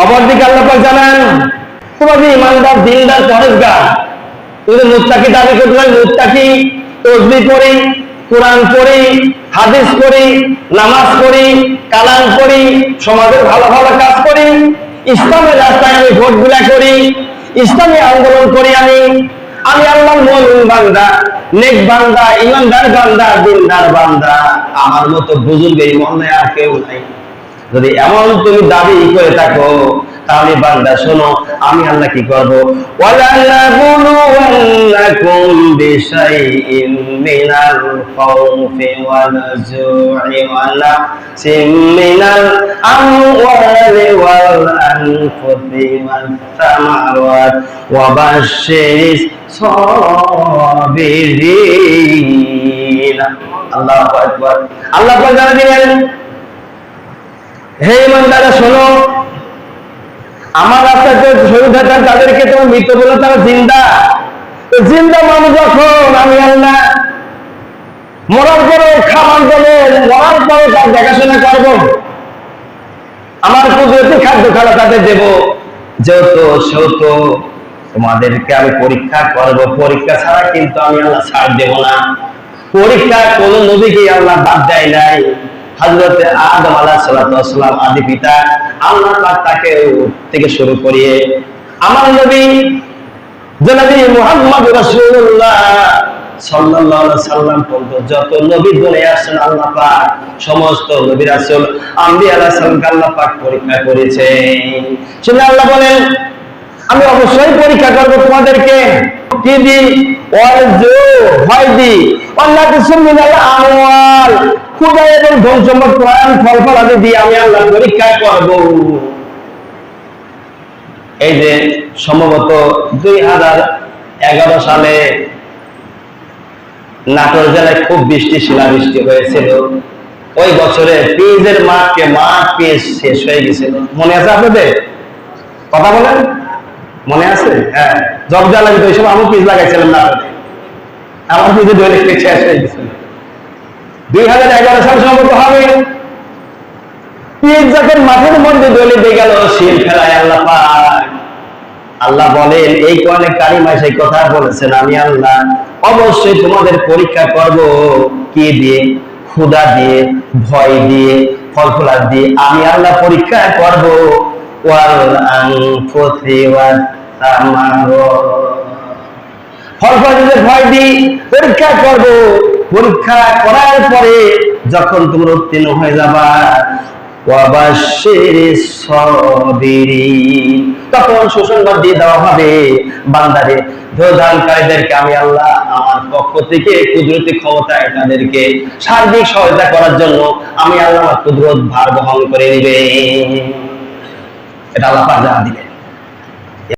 অপরদিকে আল্লাহ পাক জানান তোমাকে ইমানদার দিনদার পরেশগার তুমি মুত্তাকি দাবি করতে হয়, মুত্তাকি তাসবিহ পড়ি, কোরআন পড়ি, হাদিস পড়ি, নামাজ পড়ি, কালাম পড়ি, সমাজের ভালো ভালো কাজ করি, ইসলামের রাস্তায় আমি ভোটগুলা করি, ইসলামী আন্দোলন করি, আমি আল্লাহর মুমিন বান্দা, নেক বান্দা, ইমানদার বান্দা, দিনদার বান্দা, আমার মতো বুজুর্গ এই মহল্লে আর কেউ নাই। যদি এমন তুমি দাবি করে থাকো তাহলে বান্দা শোনো, আমি আল্লাহ কি করব, ওয়ালা নাবুলুওয়ান্নাকুম বিশাইইন মিনাল খাউফি ওয়াল জু'i ওয়াল নাকসিম মিনাল আমওয়ালি ওয়াল আনফুসি ওয়াস সামারাত ওয়া বাশশিরিস সাবিরিন। আল্লাহু আকবার। আল্লাহ পাক জানান দিলেন, হে ইমানদাররা শোনো, আমার রাস্তাতে শহীদ হয়েছেন তাদেরকে তুমি মৃত বলে, তারা জিন্দা। জিন্দা মানুষ যখন আমি আল্লাহ মরার পরে খাবার দেবো, মরার পরে তার দেখাশোনা করবো, আমার কুদরতি খাদ্য খাওয়া তাদের দেবো, যেহেতু সেহেতু তোমাদেরকে আমি পরীক্ষা করবো। পরীক্ষা ছাড়া কিন্তু আমি আল্লাহ ছাড় দেব না। পরীক্ষা কোন নবীকে আল্লাহ বাদ দেয় নাই। হযরতে আদম আলাইহিস সালাম আদি পিতা, আল্লাহ পাক তাকে থেকে শুরু করিয়ে আমার নবী জনাবি মুহাম্মদ রাসূলুল্লাহ সাল্লাল্লাহু আলাইহি সাল্লাম পর্যন্ত যত নবী দুনিয়ায় আসেন, আল্লাহ পাক সমস্ত নবী রাসূল আম্বিয়া আলাইহিস সালামকে আল্লাহ পাক পরীক্ষা করেছে। শুনে আল্লাহ বলেন, আমি অবশ্যই পরীক্ষা করব তোমাদেরকে। কি দি? ওয়াজু ভয় দি, আল্লাহ বিসমিল্লাহ আমওয়াল, খুদা এবং ধন সম্পদ, কোরআন, ফল ফলাদি দিয়ে আমি আল্লাহ পরীক্ষা করব। এই যে সম্ভবত 2011 সালে নাটোর জেলায় খুব শিলাবৃষ্টি হয়েছিল। ওই বছরে পেঁয়াজের মাঠ পেঁয়াজ শেষ হয়ে গেছিল। মনে আছে আপনাদের? কথা বলেন, মনে আছে? হ্যাঁ, জব জ্বালাবি তো এইসব আমি পেঁয়াজ লাগাইছিলাম না, আমার পেঁয়াজের দৈনিক শেষ হয়ে গেছিল। 2011 সাল সম্ভবত হবে। পেঁয়াজ যখন মাঠের মধ্যে দলে দিয়ে গেল, শিল ফেলায় আল্লাহ পাক। আল্লাহ বলেন, এই কোরআনে কারিমায় সেই কথা বলেছেন, আমি আল্লাহ অবশ্যই তোমাদের পরীক্ষা করব। কি দিয়ে? ক্ষুধা দিয়ে, ভয় দিয়ে, ফলফলাদ দিয়ে আমি আল্লাহ পরীক্ষা করব। ওয়াল আনফুসি ওয়াস সামারাত, ফলফলাদ দিয়ে, ভয় দিয়ে পরীক্ষা করব। পরীক্ষা করার পরে যখন তোমরা উত্তীর্ণ হয়ে যাবা, ওয়া বাশশিরিস সাবিরিন, তখন সুসংবাদ দিয়ে দেওয়া হবে বান্দারে, ধৈর্যধারণকারীদেরকে আমি আল্লাহ আমার পক্ষ থেকে কুদরতি ক্ষমতায় তাদেরকে সার্বিক সহায়তা করার জন্য আমি আল্লাহ কুদরত ভার বহন করে নিবে। এটা আল্লাহ পাক জানা দিবেন।